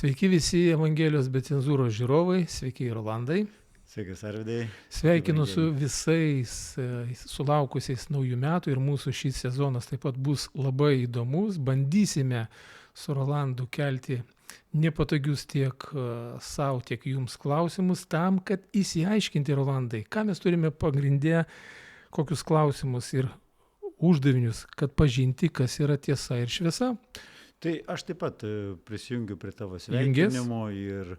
Sveiki visi Evangelijos be cenzūros žiūrovai, sveiki Rolandai. Sveikas, Arvydai. Sveikinu su visais sulaukusiais naujų metų ir mūsų šis sezonas taip pat bus labai įdomus. Bandysime su Rolandu kelti nepatogius tiek savo, tiek jums klausimus tam, kad įsiaiškinti, Rolandai, ką mes turime pagrindę, kokius klausimus ir uždavinius, kad pažinti, kas yra tiesa ir šviesa. Tai aš taip pat prisijungiu prie tavo sveikinimo ir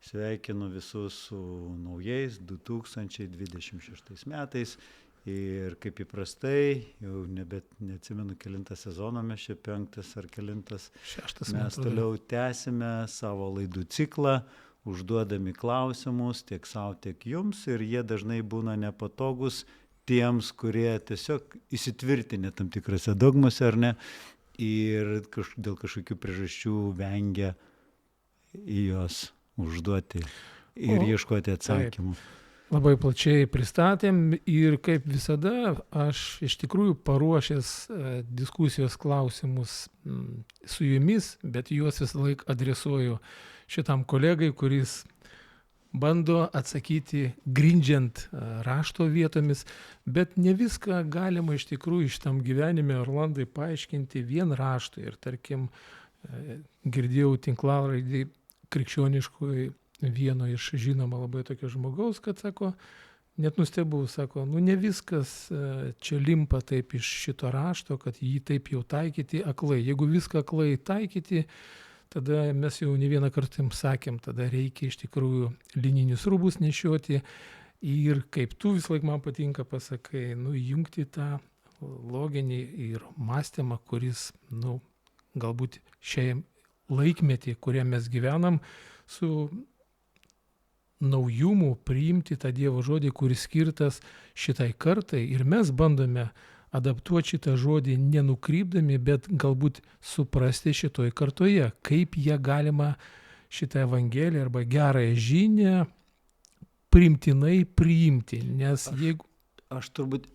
sveikinu visus su naujais 2026 metais. Ir kaip įprastai, jau neatsimenu kelintą sezoną, mes čia 5 ar kelintas, mes toliau tęsime savo laidų ciklą, užduodami klausimus tiek savo, tiek jums. Ir jie dažnai būna nepatogus tiems, kurie tiesiog įsitvirtinę tam tikrose dogmose, ar ne, ir dėl kažkokių priežasčių vengia į juos užduoti ir ieškoti atsakymų. Taip. Labai plačiai pristatėm ir kaip visada aš iš tikrųjų paruošęs diskusijos klausimus su jumis, bet juos visą laiką adresuoju šitam kolegai, kuris bando atsakyti grindžiant rašto vietomis, bet ne viską galima iš tikrųjų šitam gyvenime, Rolandai, paaiškinti vien raštui. Ir tarkim, girdėjau tinklalaidį krikščioniškoj vieno iš žinoma labai tokio žmogaus, kad sako, net nustebau, sako, ne viskas čia limpa taip iš šito rašto, kad jį taip jau taikyti aklai. Jeigu viską aklai taikyti, tada mes jau ne vieną kartą sakėm, tada reikia iš tikrųjų lininius rūbus nešioti ir kaip tu visą laiką man patinka pasakai, jungti tą loginį ir mąstymą, kuris, galbūt šiai laikmetį, kurią mes gyvenam, su naujumu priimti tą Dievo žodį, kuris skirtas šitai kartai ir mes bandome adaptuoti šitą žodį nenukrypdami, bet galbūt suprasti šitoj kartoje, kaip ją galima šitą Evangeliją arba gerąją žinią priimtinai priimti. Nes jeigu... Aš turbūt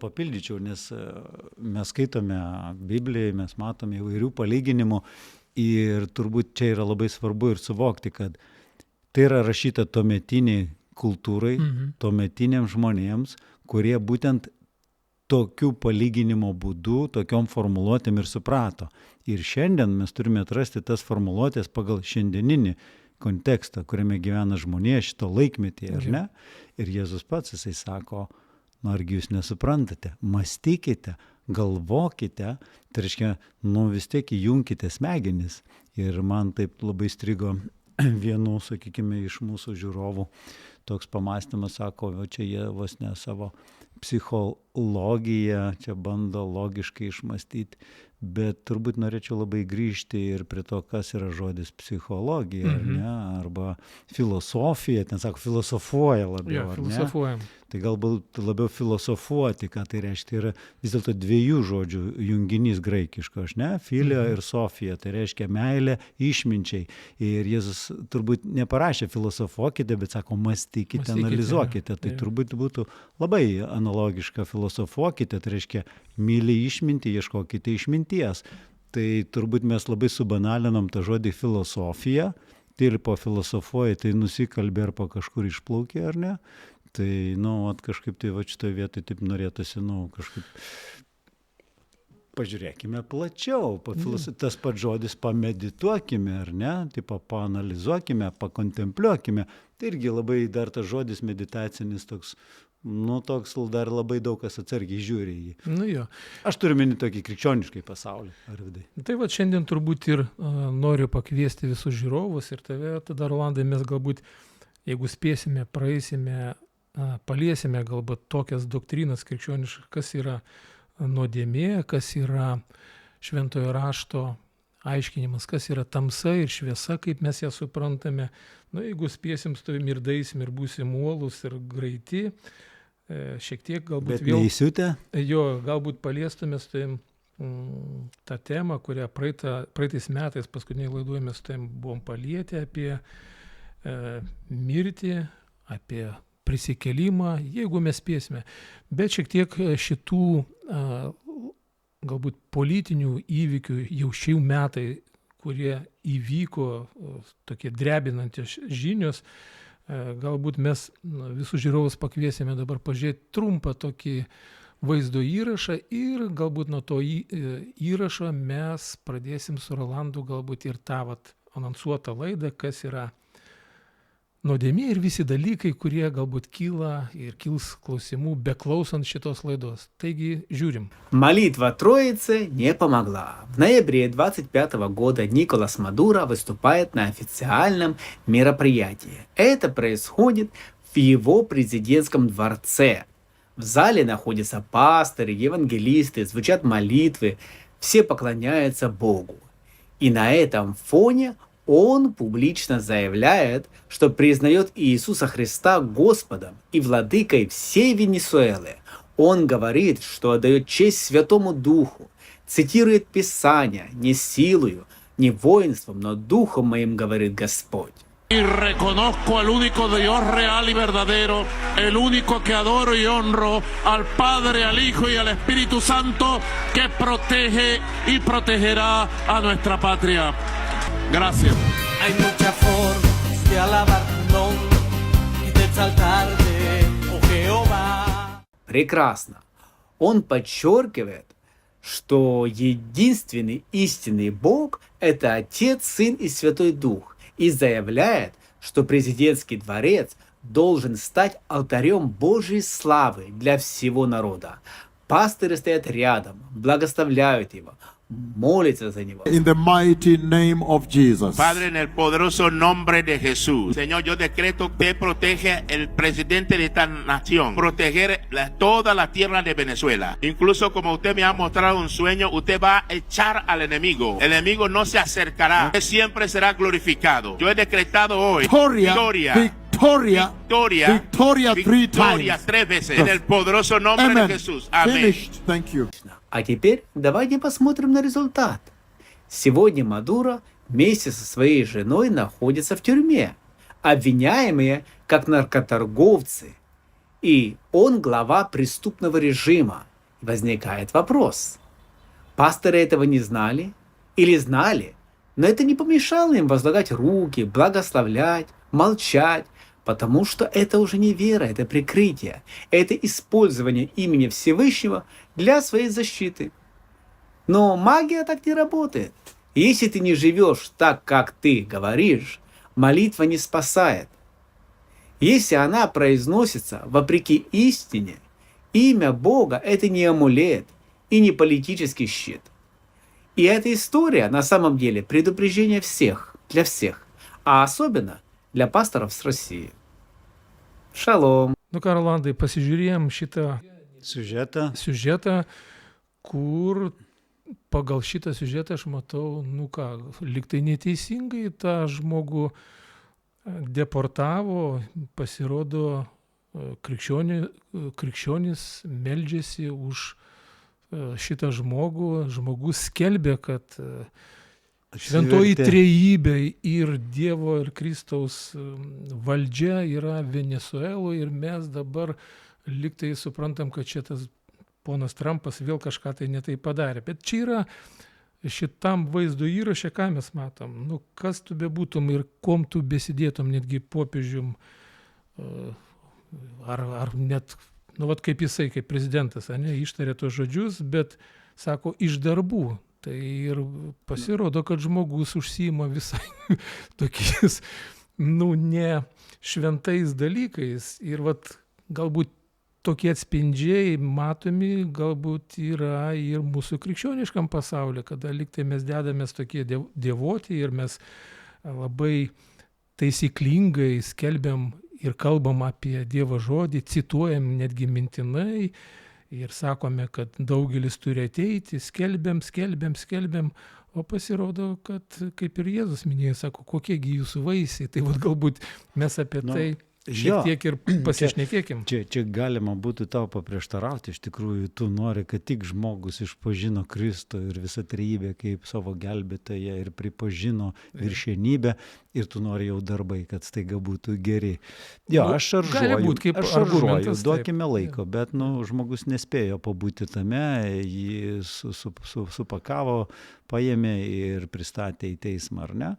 papildyčiau, nes mes skaitome Bibliją, mes matome įvairių palyginimų ir turbūt čia yra labai svarbu ir suvokti, kad tai yra rašyta tuometiniai kultūrai, tuometiniams žmonėms, kurie būtent tokių palyginimo būdų, tokiom formuluotėm ir suprato. Ir šiandien mes turime atrasti tas formuluotės pagal šiandieninį kontekstą, kuriame gyvena žmonija šito laikmetyje, ar ne? Ir Jėzus pats, jisai sako, argi jūs nesuprantate, mąstykite, galvokite, tai reiškia, vis tiek įjunkite smegenis. Ir man taip labai strigo vienu, sakykime, iš mūsų žiūrovų toks pamąstymas, sako, čia jie vos ne savo psichologiją čia bando logiškai išmąstyti, bet turbūt norėčiau labai grįžti ir prie to, kas yra žodis psichologija, ar ne, arba filosofija, ten sako, filosofuoja labiau, ar ne? Tai galbūt labiau filosofuoti, ką tai reiškia, yra vis dėlto dviejų žodžių junginys graikiško, ne? Filio ir sofija, tai reiškia meilė išminčiai. Ir Jėzus turbūt neparašė filosofuokite, bet sako, mąstykite, analizuokite. Tai turbūt būtų labai analogiška filosofuokite, tai reiškia myli išmintį, ieškokite išminties. Tai turbūt mes labai subanalinom tą žodį filosofija, tai ir po filosofuoja, tai nusikalbė ar po kažkur išplaukė, ar ne? Tai, kažkaip tai šitoje vietoje taip norėtųsi, kažkaip pažiūrėkime plačiau, tas pats žodis pamedituokime, ar ne, taip paanalizuokime, pakontempliuokime, tai irgi labai dar tas žodis meditacinis toks, toks dar labai daug kas atsargiai žiūri į jį. Aš turiu minį tokį krikščioniškai pasaulį, Arvydai. Tai šiandien turbūt ir noriu pakviesti visus žiūrovus ir tave, tada Rolandai, mes galbūt, jeigu spėsime, praeisime, paliesime galbūt tokias doktrinas krikščioniškas, kas yra nuodėmė, kas yra šventojo rašto aiškinimas, kas yra tamsa ir šviesa, kaip mes ją suprantame. Jeigu spėsim, su tavimi ir daisim ir būsim uolūs ir greiti, šiek tiek galbūt bet neįsiutę? Galbūt paliestume su tavim tą temą, kurią praeitais metais paskutiniai laidoje mes su tavim buvom palietę apie mirtį, apie prisikėlimą, jeigu mes spėsime. Bet šiek tiek šitų galbūt politinių įvykių jau šių metai, kurie įvyko, tokie drebinantys žinios. Galbūt mes visus žiūrovus pakviesime dabar pažiūrėti trumpą tokį vaizdo įrašą ir galbūt nuo to įrašo mes pradėsim su Rolandu galbūt ir tą anonsuotą laidą, kas yra nuodėmė ir visi dalykai, kurie galbūt kyla ir kils klausimų beklausant šitos laidos. Taigi, žiūrim. Молитва Троицы не помогла. В ноябре 25 года Николас Мадуро выступает на официальном мероприятии. Это происходит в его президентском дворце. В зале находятся пасторы, евангелисты, звучат молитвы, все поклоняются Богу. И на этом фоне он публично заявляет, что признает Иисуса Христа Господом и владыкой всей Венесуэлы. Он говорит, что отдает честь Святому Духу, цитирует Писание: «Не силою, не воинством, но Духом моим, говорит Господь». Y reconozco al único Dios real y verdadero, el único que adoro y honro, al Padre, al Hijo y al Espíritu Santo, que protege y protegerá a nuestra patria. Gracias. Hay muchas formas de alabar tu nombre y de exaltarte, oh Jehová. Прекрасно. Он подчеркивает, что единственный истинный Бог – это Отец, Сын и Святой Дух, и заявляет, что президентский дворец должен стать алтарем Божьей славы для всего народа. Пасторы стоят рядом, благословляют его, молятся за него. In the mighty name of Jesus. Padre, en el poderoso nombre de Jesús, Señor, yo decreto que protege el presidente de esta nación, proteger toda la tierra de Venezuela. Incluso como usted me ha mostrado un sueño, usted va a echar al enemigo. El enemigo no se acercará, usted siempre será glorificado. Yo he decretado hoy Victoria, victoria, victoria, victoria three victoria times. 3 veces en el poderoso nombre Amen. de Jesús. Amén. Finished. Thank you. А теперь давайте посмотрим на результат. Сегодня Мадуро вместе со своей женой находится в тюрьме, обвиняемые как наркоторговцы. И он глава преступного режима. Возникает вопрос: пасторы этого не знали или знали, но это не помешало им возлагать руки, благословлять, молчать, потому что это уже не вера, это прикрытие, это использование имени Всевышнего для своей защиты. Но магия так не работает. Если ты не живешь так, как ты говоришь, молитва не спасает. Если она произносится вопреки истине, имя Бога – это не амулет и не политический щит. И эта история на самом деле предупреждение всех, для всех, а особенно для пасторов с России. Шалом. Nu ką, Rolandai, pasižiūrėjom šitą siužetą, kur pagal šitą siužetą aš matau, lyg tai neteisingai tą žmogų deportavo, pasirodo, krikščionys meldžiasi už šitą žmogų, žmogus skelbė, kad šventoji trejybė ir Dievo ir Kristaus valdžia yra Venesueloje ir mes dabar lyg tai suprantam, kad šitas ponas Trumpas vėl kažką tai netai padarė. Bet čia yra šitam vaizdo įraše, ką mes matom. Kas tu bebūtum ir kom tu besidėtum, netgi popiežium, ar net, kaip jisai, kaip prezidentas, ištarė tos žodžius, bet sako iš darbų. Tai ir pasirodo, kad žmogus užsiima visai tokiais, ne šventais dalykais. Ir galbūt tokie atspindžiai matomi galbūt yra ir mūsų krikščioniškam pasaulyje, kada lyg tai mes dedamės tokie dievoti ir mes labai taisyklingai skelbiam ir kalbam apie Dievo žodį, cituojam netgi mintinai. Ir sakome, kad daugelis turi ateiti, skelbiam, o pasirodo, kad kaip ir Jėzus minėjo, sako, kokiegi jūsų vaisiai. Tai galbūt mes apie tai šiek Jo. tiek ir pasišnekėkim. Čia galima būtų tau paprieštarauti, iš tikrųjų, tu nori, kad tik žmogus išpažino Kristų ir visą trejybę kaip savo gelbėtoją ir pripažino viršenybę ir tu nori jau darbai, kad staiga būtų geri. Jo, Nu, aš gali šaržuoju, būt kaip aš šaržuoju, argumentas, taip. duokime laiko, bet žmogus nespėjo pabūti tame, jį supakavo, paėmė ir pristatė į teismą, ar ne?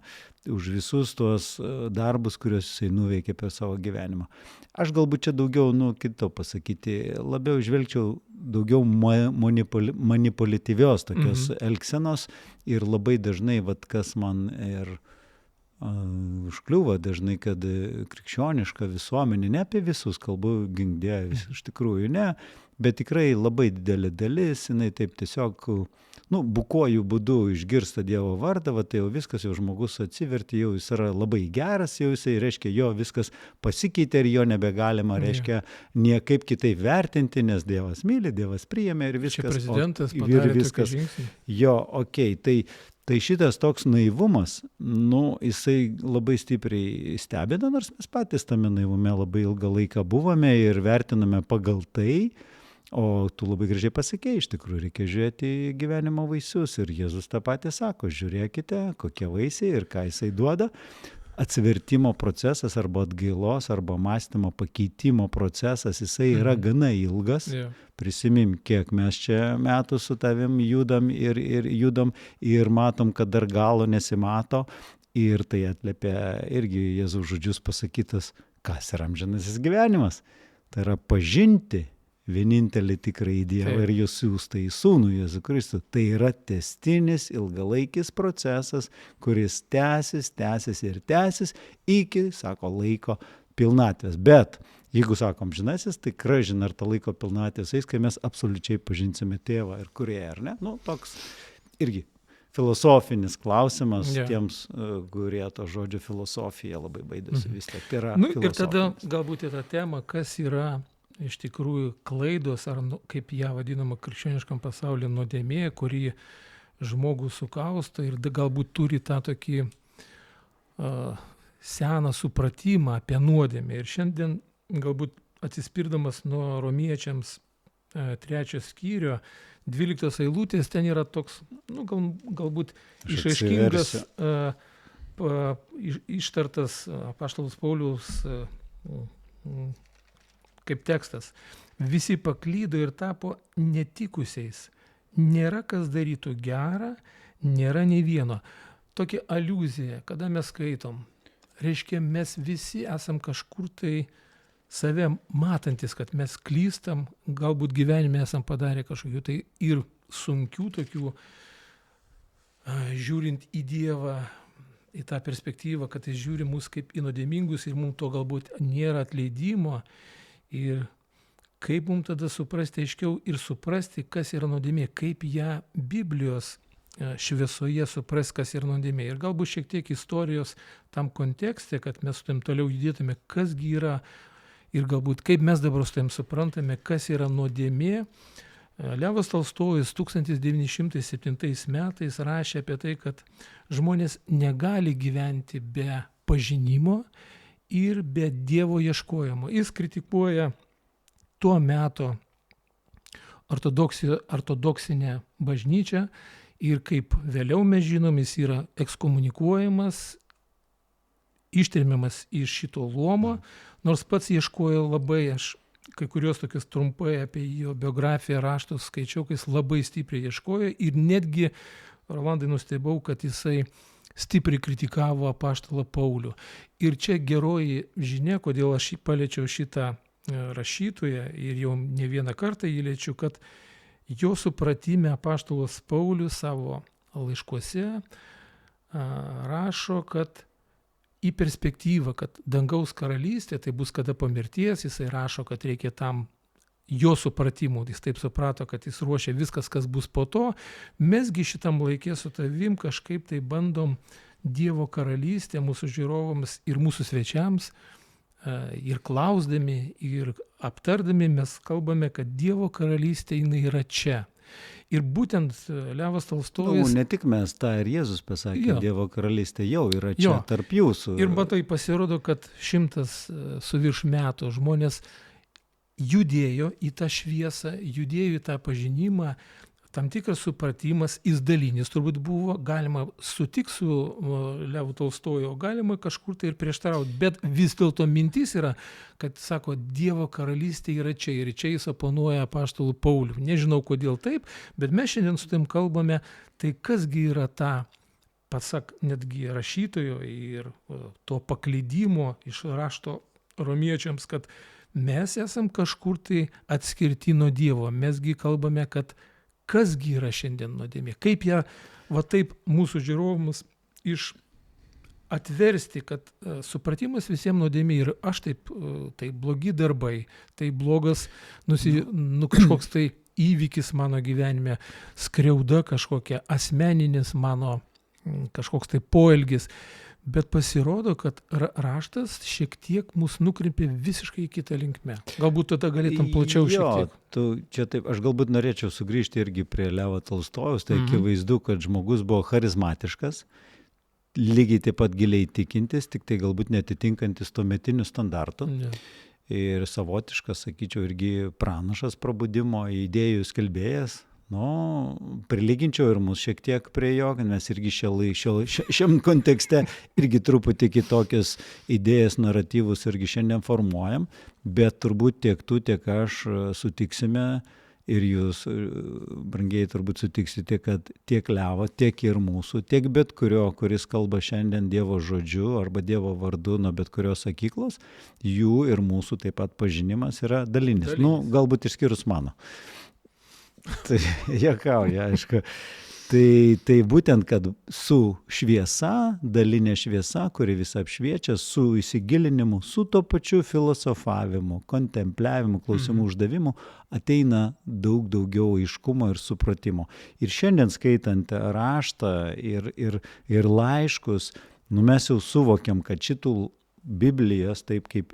Už visus tuos darbus, kuriuos jisai nuveikė per savo gyvenimą. Aš galbūt čia daugiau, kito pasakyti, labiau žvelgčiau daugiau manipuliatyvios tokios elgsenos ir labai dažnai, kas man ir užkliūva dažnai, kad krikščioniška visuomenė, ne apie visus kalbu, gink iš tikrųjų ne, bet tikrai labai didelė dalis, jinai taip tiesiog bukuoju būdu išgirsta Dievo vardą, tai jau viskas, jau žmogus atsiverti, jau jis yra labai geras, jau jisai, reiškia, jo viskas pasikeitė ir jo nebegalima, reiškia, niekaip kitaip vertinti, nes Dievas myli, Dievas priėmė ir viskas. Čia prezidentas ir padarė viskas. tokį žingsnį. Jo, tai šitas toks naivumas, jisai labai stipriai stebina, nors mes patys tame naivume labai ilgą laiką buvome ir vertiname pagal tai. O tu labai gražiai pasakei, iš tikrųjų reikia žiūrėti gyvenimo vaisius ir Jėzus tą patį sako, žiūrėkite, kokie vaisiai ir ką jisai duoda. Atsivertimo procesas arba atgailos arba mąstymo pakeitimo procesas, jisai yra gana ilgas. Prisimim, kiek mes čia metų su tavim judam ir matom, kad dar galo nesimato ir tai atliepia irgi Jėzaus žodžius pasakytas, kas yra amžinasis gyvenimas. Tai yra pažinti vienintelį tikrąjį Dievą ir jo siųstą į Sūnų Jėzų Kristų. Tai yra tęstinis, ilgalaikis procesas, kuris tęsis iki, sako, laiko pilnatvės. Bet jeigu sakom amžinasis, tai kažin ar ta laiko pilnatvės eis, kai mes absoliučiai pažinsime Tėvą ir Kūrėją, ar ne? Toks irgi filosofinis klausimas tiems, kurie to žodžio filosofija labai baidosi vis tiek. Tai yra ir tada galbūt į tą temą, kas yra iš tikrųjų klaidos, ar kaip ją vadinama krikščioniškam pasaulyje nuodėmė, kurį žmogų sukausto ir galbūt turi tą tokį seną supratimą apie nuodėmę. Ir šiandien galbūt atsispirdamas nuo Romiečiams 3 skyrio, 12 eilutės, ten yra toks, galbūt išaiškingas, ištartas apaštalos Pauliaus kaip tekstas. Visi paklydo ir tapo netikusiais. Nėra kas darytų gerą, nėra nei vieno. Tokia aliuzija, kada mes skaitom, reiškia, mes visi esam kažkur tai save matantis, kad mes klystam, galbūt gyvenime esam padarę kažkokių tai ir sunkių tokių, žiūrint į Dievą, į tą perspektyvą, kad jis žiūri mus kaip į nuodėmingus ir mums to galbūt nėra atleidimo. Ir kaip mums tada suprasti aiškiau ir suprasti, kas yra nuodėmė, kaip ją Biblijos šviesoje supras, kas yra nuodėmė. Ir galbūt šiek tiek istorijos tam kontekste, kad mes su tam toliau judėtume, kasgi yra ir galbūt kaip mes dabar su tam suprantame, kas yra nuodėmė. Levas Tolstojus 1907 metais rašė apie tai, kad žmonės negali gyventi be pažinimo ir be Dievo ieškojimo. Jis kritikuoja tuo metu ortodoksinę bažnyčią ir kaip vėliau mes žinom, jis yra ekskomunikuojamas, ištremiamas iš šito luomo, nors pats ieškojo labai, aš kai kurios tokius trumpai apie jo biografiją raštus skaičiau, kai jis labai stipriai ieškojo ir netgi, Rolandai, nustebau, kad jisai stipriai kritikavo apaštalą Paulių. Ir čia geroji žinia, kodėl aš paliečiau šitą rašytoją ir jau ne vieną kartą jį liečiu, kad jo supratime apaštalas Paulius savo laiškuose rašo, kad į perspektyvą, kad dangaus karalystė, tai bus kada po mirties, jisai rašo, kad reikia tam jo supratimu, jis taip suprato, kad jis ruošia viskas, kas bus po to, mesgi šitam laikė su tavim kažkaip tai bandom Dievo karalystę mūsų žiūrovams ir mūsų svečiams ir klausdami, ir aptardami, mes kalbame, kad Dievo karalystė jinai yra čia. Ir būtent Levas Nu, Tolstojus... ne tik mes, tą ir Jėzus pasakė, Jo. Dievo karalystė jau yra čia Jo. tarp jūsų. Ir matai, pasirodo, kad 100 su virš metų žmonės judėjo į tą šviesą, judėjo į tą pažinimą, tam tikras supratimas, jis dalinis turbūt buvo, galima sutikti su Levu Tolstoju, o galima kažkur tai ir prieštarauti, bet vis dėlto mintis yra, kad sako, Dievo karalystė yra čia ir čia jis oponuoja apaštalų Paulių. Nežinau, kodėl taip, bet mes šiandien su tim kalbame, tai kasgi yra ta, pasak netgi rašytojo ir to paklydimo iš rašto romiečiams, kad mes esam kažkur tai atskirti nuo Dievo. Mesgi kalbame, kad kasgi yra šiandien nuodėmė. Kaip ją, va taip, mūsų žiūrovams atversti, kad supratimas visiems nuodėmė ir aš taip, tai blogi darbai, tai blogas kažkoks tai įvykis mano gyvenime, skriauda kažkokia, asmeninis mano kažkoks tai poelgis. Bet pasirodo, kad raštas šiek tiek mus nukreipia visiškai į kitą linkmę. Galbūt tada galėtum plačiau šiek tiek. Čia taip, aš galbūt norėčiau sugrįžti irgi prie Levo Tolstojaus, tai akivaizdu, kad žmogus buvo charizmatiškas, lygiai taip pat giliai tikintis, tik tai galbūt netitinkantis tuometinių standartų. Ne. Ir savotiškas, sakyčiau, irgi pranašas probudimo, idėjų skelbėjas. Prilyginčiau ir mus šiek tiek prie jo, kad mes irgi šiam kontekste irgi truputį kitokias idėjas, naratyvus irgi šiandien formuojam, bet turbūt tiek tu, tiek aš sutiksime ir jūs, brangiai, turbūt sutiksite, kad tiek Levo, tiek ir mūsų, tiek bet kurio, kuris kalba šiandien Dievo žodžiu arba Dievo vardu nuo bet kurios sakyklos, jų ir mūsų taip pat pažinimas yra dalinis. Galbūt išskyrus mano. Tai juokauja, aišku. Tai būtent, kad su šviesa, dalinė šviesa, kuri visą apšviečia, su įsigilinimu, su to pačiu filosofavimu, kontempliavimu, klausimų uždavimu, ateina daug daugiau aiškumo ir supratimo. Ir šiandien skaitant raštą ir laiškus, mes jau suvokiam, kad šitų Biblijos, taip kaip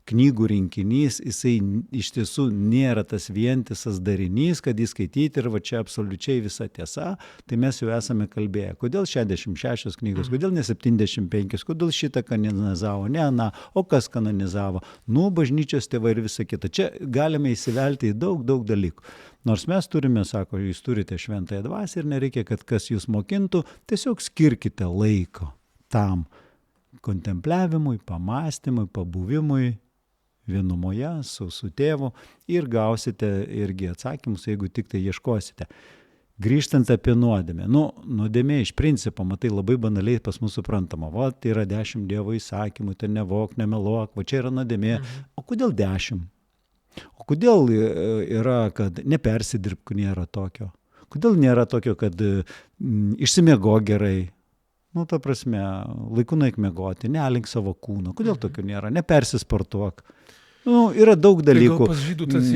knygų rinkinys, jisai iš tiesų nėra tas vientisas darinys, kad jis skaityti ir va čia absoliučiai visa tiesa, tai mes jau esame kalbėję. Kodėl 66 knygos, kodėl ne 75, kodėl šitą kanonizavo, ne ana, o kas kanonizavo, bažnyčios tėvai ir visa kita. Čia galime įsivelti į daug dalykų. Nors mes turime, sako, jūs turite šventąją dvasią ir nereikia, kad kas jūs mokintų, tiesiog skirkite laiko tam kontempliavimui, pamastymui, pabuvimui vienumoje su tėvu ir gausite irgi atsakymus, jeigu tik tai ieškosite. Grįžtant apie nuodėmę. Nuodėmė iš principo, matai, labai banaliai pas mus suprantama. Tai yra 10 Dievo įsakymų, tai nevok, nemeluok, va čia yra nuodėmė. O kodėl 10? O kodėl yra, kad nepersidirbk, nėra tokio? Kodėl nėra tokio, kad išsimiego gerai? Ta prasme, laiku nueik miegoti, nealink savo kūno. Kodėl tokio nėra? Nepersisportuok. Yra daug dalykų.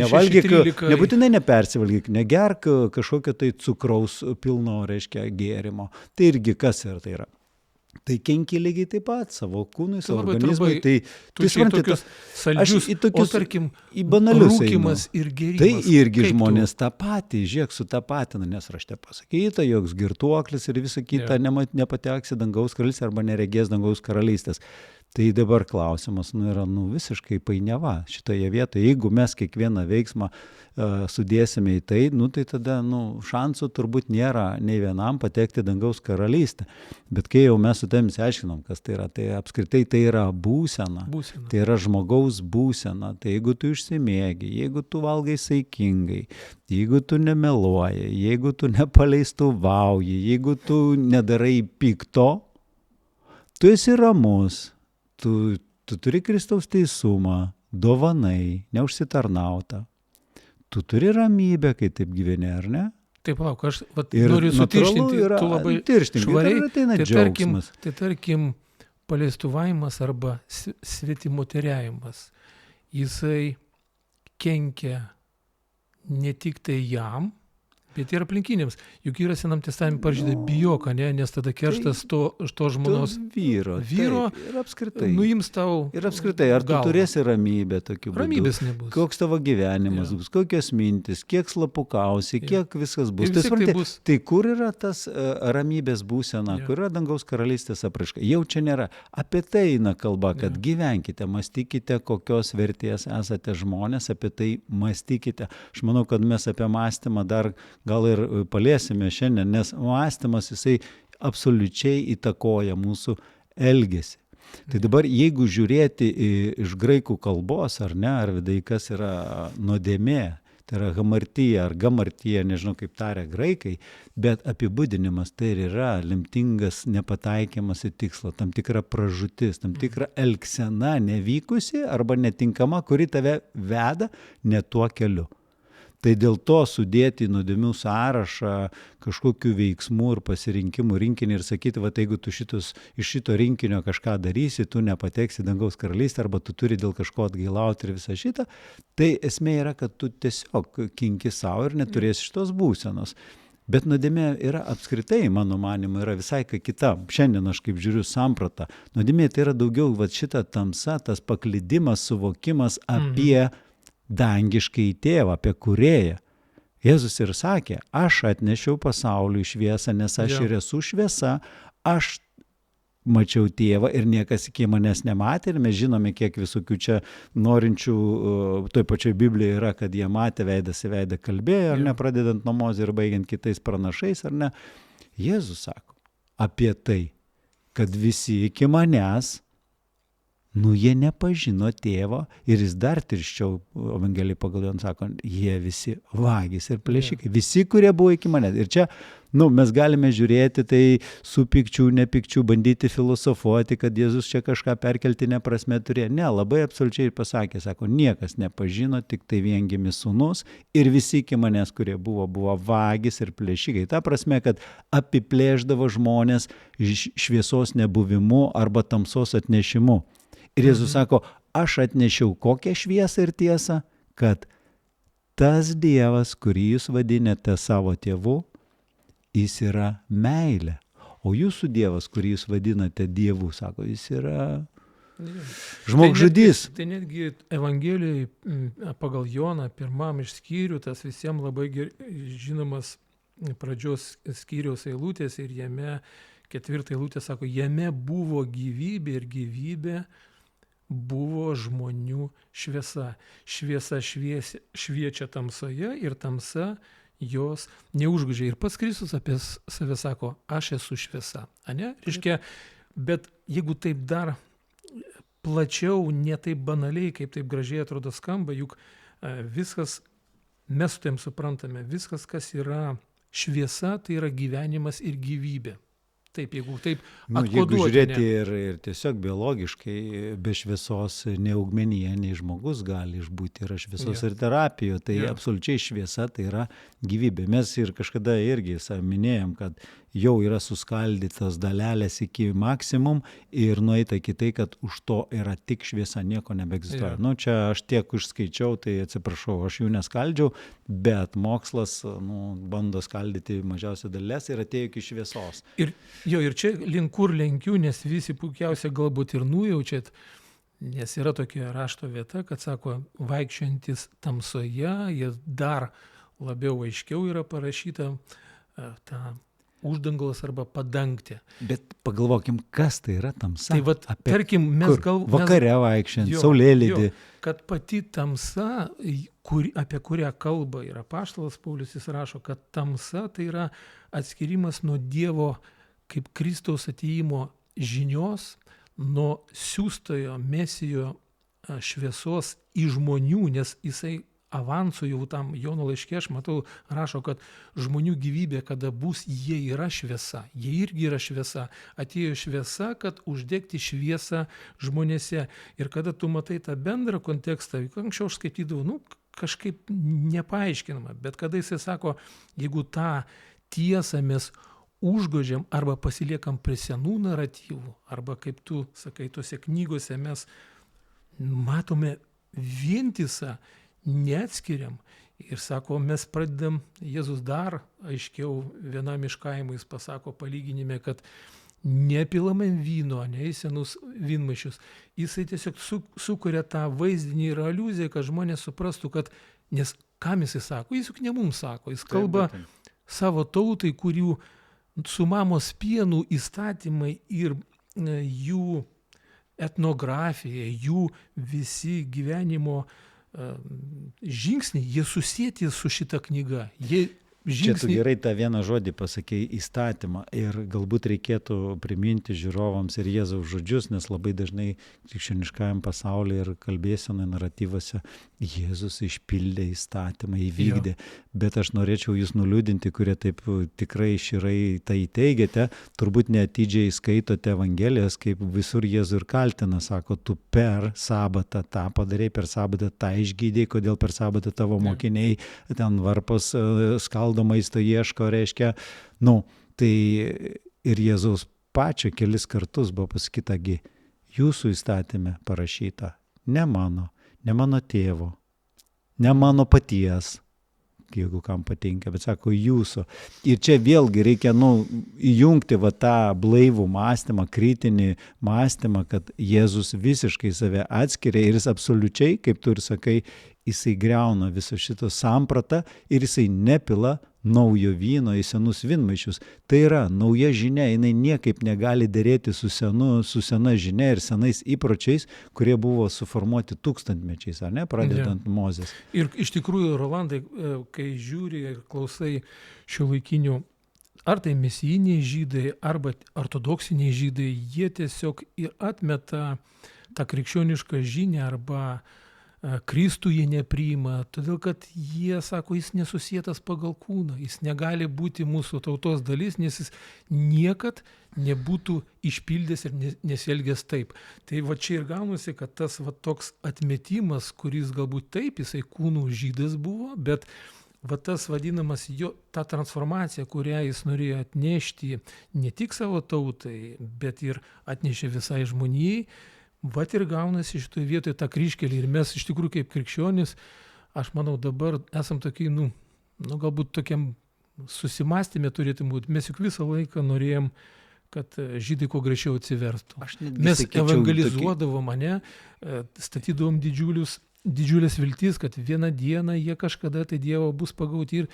Nevalgyk, nebūtinai nepersivalgyk, negerk kažkokio tai cukraus pilno, reiškia, gėrimo. Tai irgi kas tai yra? Tai kenkia lygiai taip pat savo kūnui, savo organizmui. Tai tokius saldžius, o tarkim, į banalius rūkymas ir gėrimas. Tai irgi žmonės tą patį, žiūrėk, sutapatina, nes rašte pasakyta, joks girtuoklis ir visa kita nepateks į dangaus karalystę arba neregės dangaus karalystės. Tai dabar klausimas yra visiškai painiava šitoje vietoje. Jeigu mes kiekvieną veiksmą sudėsime į tai, tai tada šansų turbūt nėra nei vienam patekti dangaus karalystę. Bet kai jau mes su tavim aiškinom, kas tai yra, tai apskritai tai yra būsena. Tai yra žmogaus būsena. Tai jeigu tu išsimėgi, jeigu tu valgai saikingai, jeigu tu nemeluoji, jeigu tu nepaleistuvauji, jeigu tu nedarai pikto, tu esi ramus. Tu turi Kristaus teisumą, dovanai, neužsitarnautą. Tu turi ramybę, kai taip gyveni, ar ne? Taip, lauk, aš noriu sutirštinti, tu labai švariai. Tai tarkim, paleistuvavimas arba svetimoteriavimas, jisai kenkia ne tik tai jam, Bet ir aplinkiniams. Juk yra Senam testamente parašyta bijok, ne, nes tada kerštas to žmonos vyro. Taip, ir apskritai. nuims tau. Ir apskritai, ar tu galvą. turėsi ramybę tokiu būdu? Ramybės nebus. Koks tavo gyvenimas bus, kokios mintis, kiek slapukausi, kiek viskas bus. Ir vis tiek tai supranti, bus. tai kur yra tas ramybės būsena, Jo. kur yra dangaus karalystės apraiška? Jau čia nėra. Apie tai eina kalba, kad gyvenkite, mąstykite, kokios vertės esate žmonės, apie tai mąstykite. Aš manau, kad mes apie mąstymą dar gal ir paliesime šiandien, nes mąstymas jisai absoliučiai įtakoja mūsų elgesį. Tai dabar, jeigu žiūrėti iš graikų kalbos, ar ne, ar vidai, kas yra nuodėmė, tai yra hamartija ar gamartija, nežinau kaip taria graikai, bet apibūdinimas tai ir yra lemtingas nepataikymas į tikslą, tam tikra pražūtis, tam tikra elgsena nevykusi arba netinkama, kuri tave veda ne tuo keliu. Tai dėl to sudėti nuodėmių sąrašą, kažkokių veiksmų ir pasirinkimų rinkinį ir sakyti, va, jeigu tu iš šito rinkinio kažką darysi, tu nepateksi dangaus karalystę arba tu turi dėl kažko atgailauti ir visą šitą, tai esmė yra, kad tu tiesiog kinki savo ir neturėsi šitos būsenos. Bet nuodėmė yra apskritai, mano manimu, yra visai ką kita. Šiandien aš kaip žiūriu sampratą. Nuodėmė tai yra daugiau va, šita tamsa, tas paklydimas, suvokimas apie dangiškai tėvą, apie kūrėją. Jėzus ir sakė, aš atnešiau pasauliui šviesą, nes aš ir esu šviesa, aš mačiau tėvą ir niekas iki manęs nematė ir mes žinome, kiek visokių čia norinčių, toj pačioj Biblijoje yra, kad jie matė veidas į veidą kalbėjo, ar ne, pradedant nuo Mozės ir baigiant kitais pranašais, ar ne. Jėzus sako apie tai, kad visi iki manęs jie nepažino tėvo ir jis dar tirščiau, Evangelijai pagal Joną sako, jie visi vagys ir plėšikai, visi, kurie buvo iki manęs. Ir čia, mes galime žiūrėti tai su pikčiu, nepikčiu, bandyti filosofuoti, kad Jėzus čia kažką perkeltinę prasme turėjo. Ne, labai absoliučiai pasakė, sako, niekas nepažino, tik tai viengimis sūnus ir visi iki manęs, kurie buvo vagys ir plėšikai. Ta prasme, kad apiplėždavo žmonės šviesos nebuvimu arba tamsos atnešimu. Ir Jėzus sako, aš atnešiau kokią šviesą ir tiesą, kad tas Dievas, kurį jūs vadinate savo tėvu, jis yra meilė. O jūsų Dievas, kurį jūs vadinate Dievu, sako, jis yra žmogžudys. Tai netgi Evangelijai pagal Joną pirmam iš skyrių, tas visiems labai žinomas pradžios skyriaus eilutės ir jame 4 eilutė sako, jame buvo gyvybė ir gyvybė buvo žmonių šviesa. Šviesa šviečia tamsoje ir tamsa jos neužgožia. Ir pats Kristus apie save sako, aš esu šviesa. Ane? Reiškia, bet jeigu taip dar plačiau, ne taip banaliai, kaip taip gražiai atrodo skamba, juk viskas, mes su tiem suprantame, viskas, kas yra šviesa, tai yra gyvenimas ir gyvybė. Taip, jeigu taip atkoduoti. Jeigu žiūrėti ir tiesiog biologiškai, be šviesos nei augmenija, nei žmogus gali išbūti, yra šviesos ir terapijoje, tai absoliučiai šviesa tai yra gyvybė. Mes ir kažkada irgi minėjom, kad jau yra suskaldytas dalelės iki maksimum ir nueita iki tai, kad už to yra tik šviesa, nieko nebeegzistuoja. Čia aš tiek užskaičiau, tai atsiprašau, aš jų neskaldžiau, bet mokslas bando skaldyti mažiausią dalelės ir atėjo iki šviesos. Ir čia link kur lenkiu, nes visi puikiausiai galbūt ir nujaučiat, nes yra tokia rašto vieta, kad sako, vaikščiojantis tamsoje, jie dar labiau aiškiau yra parašyta ta uždangalas arba padangtė. Bet pagalvokim, kas tai yra tamsa. Tai tarkim, mes vakare vaikščiant, saulėlydį. Kad pati tamsa, apie kurią kalba yra apaštalas Paulius, jis rašo, kad tamsa tai yra atskirimas nuo Dievo kaip Kristaus atėjimo žinios, nuo siųstojo mesijo šviesos į žmonių, nes jisai avansu jau tam Jono laiške, aš matau, rašo, kad žmonių gyvybė, kada bus, jie yra šviesa. Jie irgi yra šviesa. Atėjo šviesa, kad uždegti šviesą žmonėse. Ir kada tu matai tą bendrą kontekstą, anksčiau aš skaitydavau, kažkaip nepaaiškinama, bet kada jisai sako, jeigu tą tiesą mes užgožiam arba pasiliekam prie senų naratyvų, arba kaip tu sakai, tose knygose mes matome vientisą, neatskiriam Ir sako, mes pradedam, Jėzus dar aiškiau vienam iš kaimų jis pasako palyginime, kad nepilame vyno, ne į senus vynmaišius. Jisai tiesiog sukuria tą vaizdinį ir aliuziją, kad žmonės suprastų, kad, nes kam jisai sako, jis juk ne mums sako, jis kalba savo tautai, kurių su mamos pienų įstatymai ir jų etnografija, jų visi gyvenimo žingsniai, jie susėti su šita knyga. Čia tu gerai tą vieną žodį pasakei, įstatymą, ir galbūt reikėtų priminti žiūrovams ir Jėzaus žodžius, nes labai dažnai krikščioniškajam pasaulyje ir kalbėsenoje, naratyvuose Jėzus išpildė įstatymą, įvykdė. Bet aš norėčiau jūs nuliūdinti, kurie taip tikrai širai tai teigiate, turbūt neatidžiai skaitote Evangelijas, kaip visur Jėzų ir kaltina, sako, tu per sabatą tą padarei, per sabatą tą išgydei, kodėl per sabatą tavo mokiniai ten varpos skaldo maisto ieško, reiškia, tai ir Jėzaus pačio kelis kartus buvo pasakytagi, jūsų įstatyme parašyta, ne mano tėvo, ne mano paties, jeigu kam patinka, bet sako jūsų. Ir čia vėlgi reikia įjungti tą blaivų mąstymą, kritinį mąstymą, kad Jėzus visiškai save atskiria ir jis absoliučiai, kaip tu ir sakai, jisai griauna visą šitą sampratą ir jisai nepila naujo vyno į senus vynmaišius. Tai yra nauja žinia, jinai niekaip negali dėrėti su sena žinia ir senais įpročiais, kurie buvo suformuoti tūkstantmečiais, ar ne, pradedant Mozės. Ir iš tikrųjų, Rolandai, kai žiūri ir klausai šiuolaikinių, ar tai mesijiniai žydai, arba ortodoksiniai žydai, jie tiesiog ir atmeta tą krikščionišką žinią arba Kristų jie nepriima, todėl kad jie sako, jis nesusietas pagal kūną, jis negali būti mūsų tautos dalis, nes jis niekad nebūtų išpildęs ir nesielgęs taip. Tai va čia ir gaunasi, kad tas toks atmetimas, kuris galbūt taip, jisai kūnų žydas buvo, bet va tas vadinamas jo, ta transformacija, kurią jis norėjo atnešti ne tik savo tautai, bet ir atnešė visai žmonijai, vat ir gaunasi šitoje vietoje tą kryžkelį. Ir mes iš tikrųjų kaip krikščionys, aš manau, dabar esam tokiai, galbūt tokiam susimastymė turėtų būti. Mes juk visą laiką norėjom, kad žydai kuo greičiau atsiverstų. Mes evangelizuodavom mane, statydavom didžiulės viltis, kad vieną dieną jie kažkada tai Dievo bus pagauti,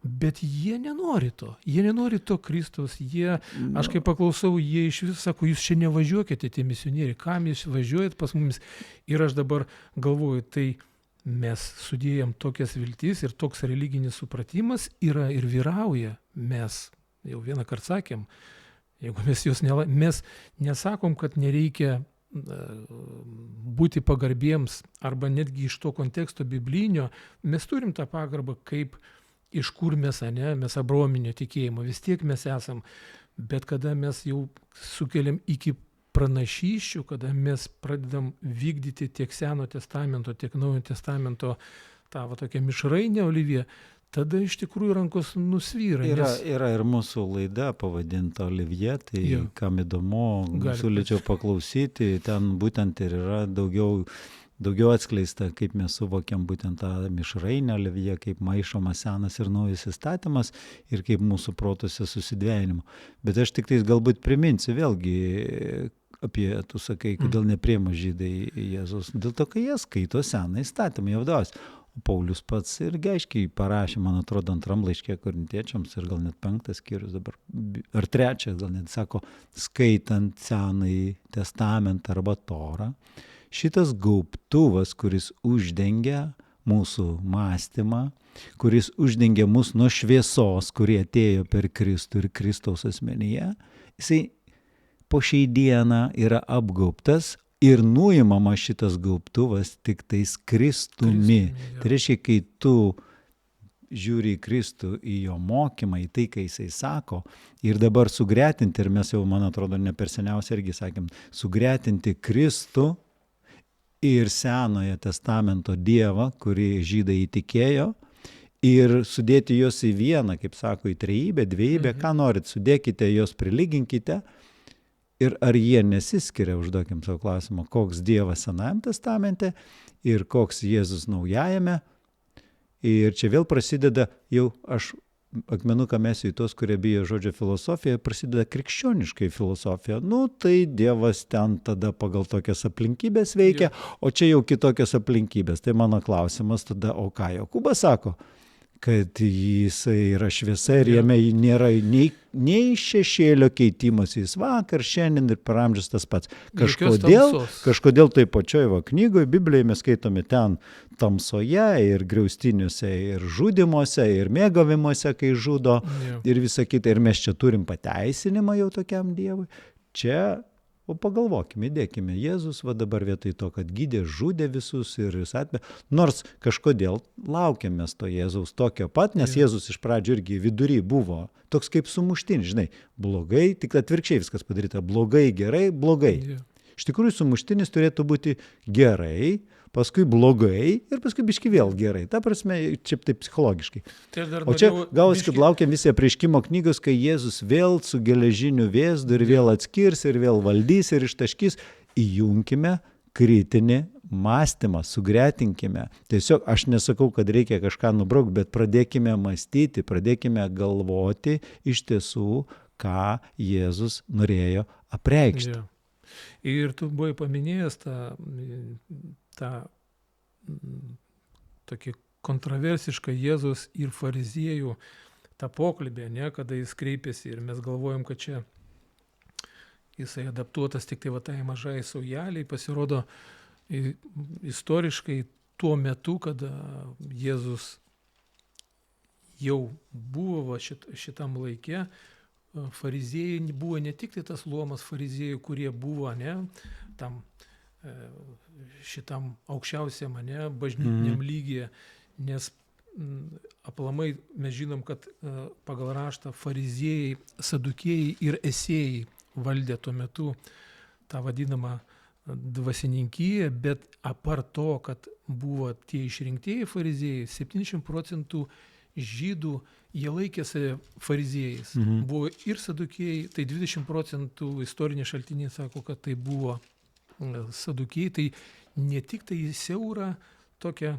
bet jie nenori to. Jie nenori to Kristaus. Aš kai paklausau, jie iš vis sako, jūs čia nevažiuokite, tie misionieriai, kam jūs važiuojat pas mumis. Ir aš dabar galvoju, tai mes sudėjom tokias viltis ir toks religinis supratimas yra ir vyrauja. Mes jau vieną kartą sakėm, jeigu mes nesakom, kad nereikia būti pagarbiems, arba netgi iš to konteksto biblinio, mes turim tą pagarbą, kaip iš kur mes Abraominio tikėjimo, vis tiek mes esam, bet kada mes jau sukeliam iki pranašysčių, kada mes pradedam vykdyti tiek Seno testamento, tiek Naujojo testamento tą tokią mišrainę, Olivija, tada iš tikrųjų rankos nusvyra. Yra ir mūsų laida pavadinta Olivija, tai kam įdomu, siūlyčiau paklausyti, ten būtent ir yra daugiau atskleista, kaip mes suvokiam būtent tą mišrainę Olivija, kaip maišomas Senas ir Naujas įstatymas ir kaip mūsų protose susidvejinimo. Bet aš tik tais galbūt priminsiu vėlgi apie, tu sakai, kodėl nepriima žydai Jėzus, dėl to, kai jie skaito Seną įstatymą, jau vadovas. Paulius pats irgi aiškiai parašė, man atrodo, 2 laiške Korintiečiams ir gal net 5 skyrius dabar, ar 3, gal net sako, skaitant Senąjį testamentą arba Torą, šitas gaubtuvas, kuris uždengia mūsų mąstymą, kuris uždengia mus nuo šviesos, kurie atėjo per Kristų ir Kristaus asmenyje, jisai po šiai dieną yra apgaubtas ir nuimama šitas gaubtuvas tik tais Kristumi. Tai reiškia, kai tu žiūri į Kristų, į jo mokymą, į tai, kai jisai sako, ir dabar sugretinti, ir mes jau, man atrodo, ne per seniausiai irgi sakėm, sugretinti Kristų ir Senojo testamento Dievą, kurį žydai įtikėjo, ir sudėti juos į vieną, kaip sako, į trejybę, dvejybę, ką norit, sudėkite juos, priliginkite. Ir ar jie nesiskiria, užduokim savo klausimą, koks Dievas Senajame testamente ir koks Jėzus Naujajame. Ir čia vėl prasideda, jau aš akmenuką mesiu į tos, kurie bijo žodžio filosofija, prasideda krikščioniškai filosofija. Nu, tai Dievas ten tada pagal tokias aplinkybės veikia, o čia jau kitokios aplinkybės. Tai mano klausimas tada, o ką Jokūbas sako? Kad jisai yra šviesa ir jame nėra nei šešėlio keitimas, jis vakar, šiandien ir per amžius tas pats. Kažkodėl tai pačioj knygoje, Biblijoje mes skaitome ten tamsoje ir griaustiniuose, ir žudimuose, ir mėgavimuose, kai žudo, ir visa kita. Ir mes čia turim pateisinimą jau tokiam Dievui. Čia, o pagalvokime, įdėkime, Jėzus va dabar vietoj to, kad gydė, žudė visus ir jis atmetė. Nors kažkodėl laukiam mes to Jėzaus tokio pat, nes Jėzus iš pradžių irgi vidury buvo toks kaip sumuštinis, žinai, blogai, tik atvirkščiai viskas padaryta, blogai, gerai, blogai. Iš tikrųjų, sumuštinis turėtų būti gerai, paskui blogai ir paskui biški vėl gerai. Ta prasme, čia taip psichologiškai. O čia gausi, kad laukiam visi apreiškimo knygos, kai Jėzus vėl su geležiniu vėzdu ir vėl atskirs ir vėl valdys ir ištaškys. Įjunkime kritinį mąstymą, sugretinkime. Tiesiog aš nesakau, kad reikia kažką nubraukti, bet pradėkime mąstyti, pradėkime galvoti iš tiesų, ką Jėzus norėjo apreikšti. Ir tu buvai paminėjęs tą tokį kontroversišką Jėzus ir fariziejų tą pokalbį, kada jis kreipėsi ir mes galvojam, kad čia jisai adaptuotas tik tai tai mažai saujeliai, pasirodo istoriškai tuo metu, kada Jėzus jau buvo šitam laike, fariziejai buvo ne tik tai tas luomas fariziejų, kurie buvo tam šitam aukščiausiam bažnytiniam lygyje, nes aplamai mes žinom, kad pagal raštą fariziejai, sadukėjai ir esėjai valdė tuo metu tą vadinamą dvasininkiją, bet apart to, kad buvo tie išrinktieji fariziejai, 70% žydų jie laikėsi fariziejais. Buvo ir sadukėjai, tai 20% istoriniai šaltiniai sako, kad tai buvo sadukėjai. Tai ne tik tai siaura tokia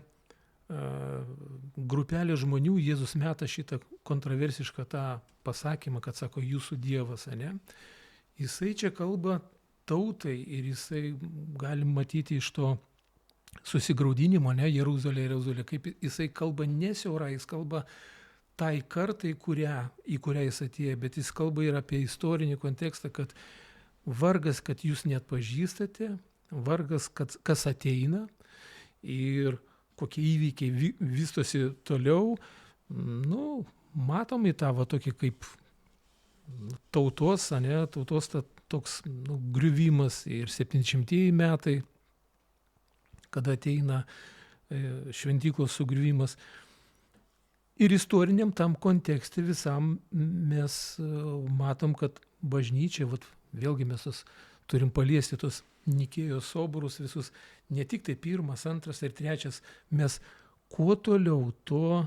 grupelė žmonių, Jėzus meta šitą kontroversišką tą pasakymą, kad sako jūsų Dievas, Jisai čia kalba tautai ir jisai galim matyti iš to susigraudinimo, Jeruzalė, kaip jisai kalba nesiaurai, jis kalba tai kartai, į kurią jis atėjo, bet jis kalba ir apie istorinį kontekstą, kad vargas, kad jūs net pažįstate, vargas, kas ateina ir kokie įvykiai vystosi toliau, matom į tą tokį kaip tautos toks griuvimas ir 700 metai, kada ateina šventyklos sugriuvimas. Ir istoriniam tam kontekste visam mes matom, kad bažnyčia, vėlgi mes turim paliesti tos Nikėjos soborus visus, ne tik tai 1, 2 ir 3, mes kuo toliau to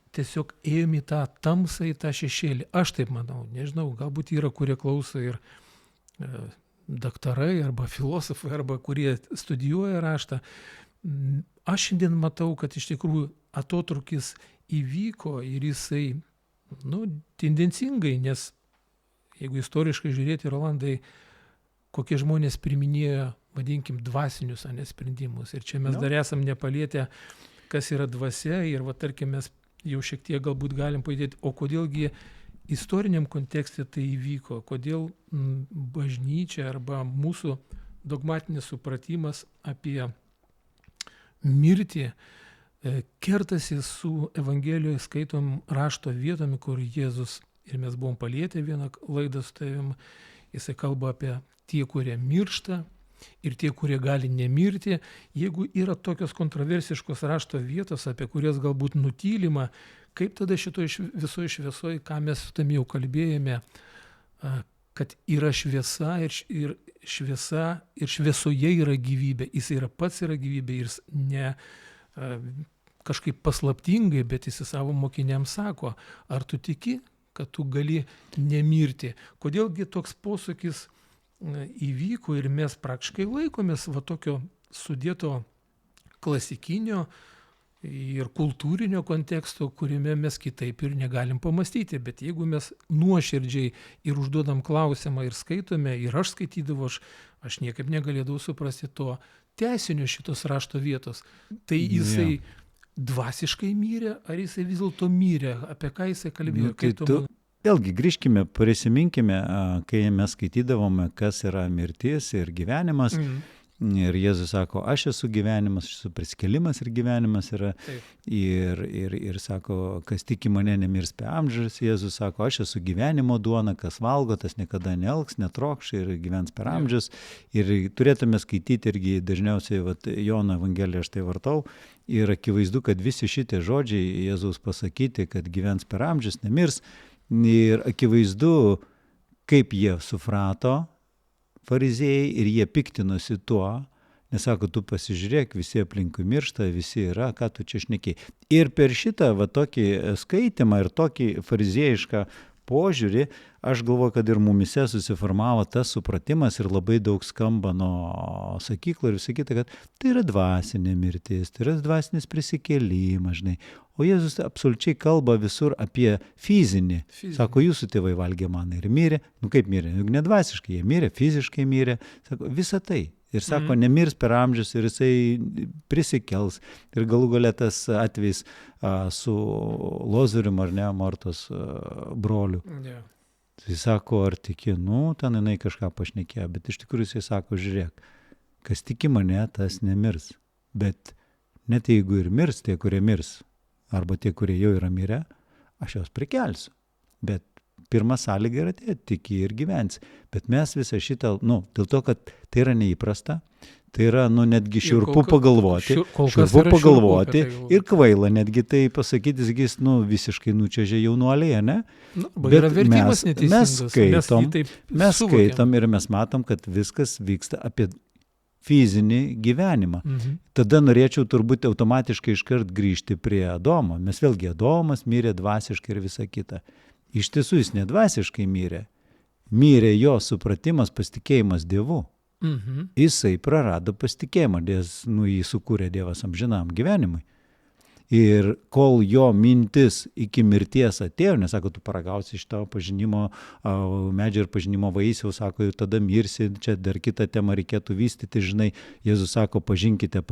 tiesiog ėjom į tą tamsą, į tą šešėlį. Aš taip manau, nežinau, galbūt yra, kurie klauso ir daktarai, arba filosofai, arba kurie studijuoja raštą. Aš šiandien matau, kad iš tikrųjų atotrūkis įvyko ir jisai, tendencingai, nes jeigu istoriškai žiūrėti, Rolandai, kokie žmonės priminėjo, vadinkim, dvasinius sprendimus. Ir čia mes dar esam nepalietę, kas yra dvasia ir tarkim mes jau šiek tiek galbūt galim pajudėti, o kodėlgi istoriniam kontekste tai įvyko, kodėl bažnyčia arba mūsų dogmatinis supratimas apie mirtį kertasi su Evangelijoje skaitom rašto vietomis, kur Jėzus, ir mes buvom palietę vieną laidą su tavim, jisai kalba apie tie, kurie miršta ir tie, kurie gali nemirti. Jeigu yra tokios kontroversiškos rašto vietos, apie kurias galbūt nutylima, kaip tada šitoje visoje šviesoje, ką mes su tam jau kalbėjome, kad yra šviesa ir šviesa ir šviesoje yra gyvybė, jis pats yra gyvybė ir ne kažkaip paslaptingai, bet jis savo mokiniams sako, ar tu tiki, kad tu gali nemirti. Kodėlgi toks posūkis įvyko ir mes praktiškai laikomės tokio sudėto klasikinio ir kultūrinio konteksto, kuriame mes kitaip ir negalim pamastyti. Bet jeigu mes nuoširdžiai ir užduodam klausimą ir skaitome, ir aš skaitydavau, aš niekaip negalėdavau suprasti to tęsinio šitos rašto vietos. Tai jisai dvasiškai mirė, ar jisai vis dėlto mirė, apie ką jisai kalbėjo? Vėlgi grįžkime, prisiminkime, kai mes skaitydavome, kas yra mirtis ir gyvenimas. Ir Jėzus sako, aš esu gyvenimas, aš esu prisikėlimas ir gyvenimas yra. Ir sako, kas tiki mane nemirs per amžius. Jėzus sako, aš esu gyvenimo duona, kas valgo, tas niekada neelgs, netrokš ir gyvens per amžius. Ir turėtume skaityti irgi dažniausiai Jono Evangeliją aš tai vartau. Ir akivaizdu, kad visi šitie žodžiai Jėzus pasakyti, kad gyvens per amžius, nemirs. Ir akivaizdu, kaip jie suprato, fariziejai, ir jie piktinosi tuo, nes sako, tu pasižiūrėk, visi aplinkui miršta, visi yra, ką tu čia šnekėjai. Ir per šitą tokį skaitimą ir tokį fariziejišką požiūrį, aš galvoju, kad ir mumise susiformavo tas supratimas ir labai daug skamba nuo sakyklų ir sakyta, kad tai yra dvasinė mirtis, tai yra dvasinis prisikėlimas, žinai. O Jėzus absoliučiai kalba visur apie fizinį. Sako, jūsų tėvai valgė maną ir mirė. Nu kaip mirė? Juk ne dvasiškai, jie mirė, fiziškai mirė. Sako, visa tai. Ir sako, nemirs per amžius ir jisai prisikels. Ir galų gale tas atvejs su Lozorium, ar ne, Mortos broliu. Jis sako, ar tiki, ten jinai kažką pašnekėjo, bet iš tikrųjų jisai sako, žiūrėk, kas tiki mane, tas nemirs. Bet net jeigu ir mirs tie, kurie mirs, arba tie, kurie jau yra mirę, aš juos prikelsiu. Bet pirma sąlyga yra tai, tiki ir gyvensi. Bet mes visą šitą, dėl to, kad tai yra neįprasta, tai yra, netgi šiurpu pagalvoti, ir kvaila netgi tai pasakyti, jis, visiškai nučiažė jaunuolėje, ne? Bet yra vertimas neteisingas. Mes skaitom ir mes matom, kad viskas vyksta apie fizinį gyvenimą. Tada norėčiau turbūt automatiškai iškart grįžti prie Adomo. Mes vėlgi Adomas mirė dvasiškai ir visa kita. Iš tiesų jis nedvasiškai mirė. Mirė jo supratimas, pasitikėjimas Dievu. Jisai prarado pasitikėjimą, nes jį sukūrė Dievas amžinam gyvenimui. Ir kol jo mintis iki mirties atėjo, nes sako, tu paragausi iš tavo pažinimo medžio ir pažinimo vaisiaus, sako, jau tada mirsi, čia dar kitą temą reikėtų vystyti, žinai, Jėzus sako, pažinkite,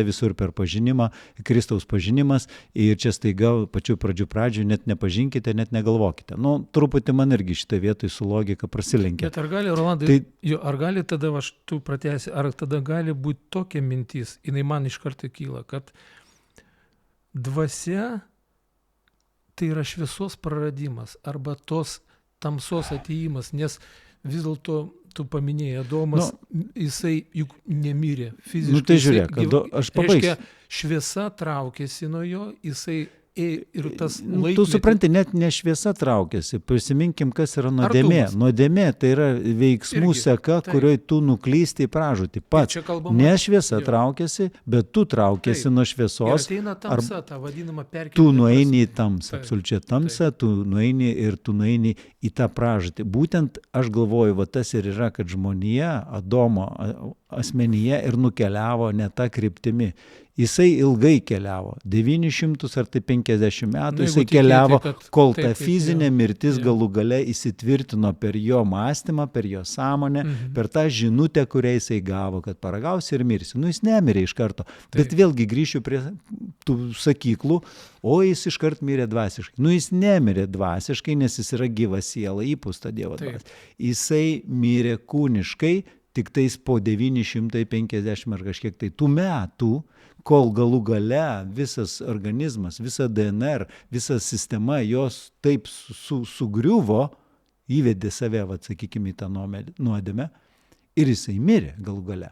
visur per pažinimą, Kristaus pažinimas, ir čia staiga pačių pradžių net nepažinkite, net negalvokite. Truputį man irgi šitą vietoj su logika prasilenkia. Bet ar gali, Rolandai, ar gali tada, tu pratęsi, ar tada gali būti tokia mintis, jinai man iš karto kyla, kad dvasia tai yra šviesos praradimas arba tos tamsos atėjimas, nes vis dėlto tu paminėjai, Adomas, jisai juk nemirė fiziškai. Tai žiūrėk, aš pabaigsiu. Šviesa traukėsi nuo jo, jisai ir tas laikmetis. Tu supranti, net ne šviesa traukėsi. Prisiminkim, kas yra nuodėmė. Nuodėmė tai yra veiksmų seka, kurioje tu nuklysti į pražūtį. Pats. Ne šviesa traukėsi, bet tu traukėsi nuo šviesos. Ir ateina tamsa, ta vadinama perkelta. Tu nueini į tamsą, absoliučiai tamsą, tu nueini į tą pražūtį. Būtent aš galvoju, tas ir yra, kad žmonija Adomo asmenyje ir nukeliavo ne tą kryptimi. Jisai ilgai keliavo, 900 ar 50 metų jisai keliavo, kol ta fizinė mirtis galų gale įsitvirtino per jo mąstymą, per jo sąmonę, per tą žinutę, kurią jisai gavo, kad paragausi ir mirsi. Jis nemirė iš karto, bet vėlgi grįšiu prie tų sakyklų, o jis iškart mirė dvasiškai. Jis nemirė dvasiškai, nes jis yra gyva siela, įpūsta Dievo dvasia. Jisai mirė kūniškai, tik tais po 950 ar kažkiek tai tų metų, kol galų gale visas organizmas, visa DNR, visa sistema jos taip sugriuvo, įvedė save, sakykime, į tą nuodėmę ir jisai mirė galų gale.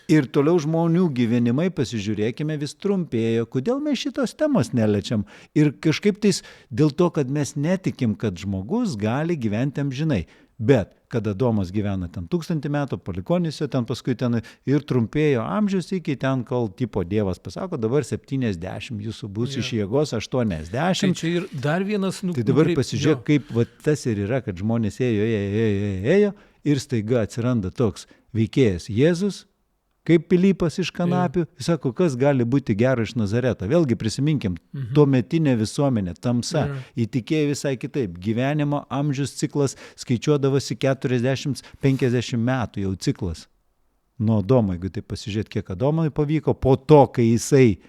Ir toliau žmonių gyvenimai, pasižiūrėkime, vis trumpėjo. Kodėl mes šitos temos neliečiam? Ir kažkaip tais dėl to, kad mes netikim, kad žmogus gali gyventi amžinai. Bet kada Adomas gyvena ten 1000 metų, Palikuonyse ten paskui ten ir trumpėjo amžius iki ten, kol tipo Dievas pasako, dabar 70, jūsų bus iš jėgos 80. Tai čia ir dar vienas Tai dabar pasižiūrėk, kaip tas ir yra, kad žmonės ėjo ir staiga atsiranda toks veikėjas Jėzus, Kaip Pilypas iš kanapių, jis sako, kas gali būti gera iš Nazareto. Vėlgi prisiminkim, tuometinė visuomenė, tamsa, įtikėjo visai kitaip. Gyvenimo amžius ciklas skaičiuodavosi 40-50 metų jau ciklas. Nuo Adomo, jeigu tai pasižiūrėt, kiek Adomui pavyko, po to, kai jisai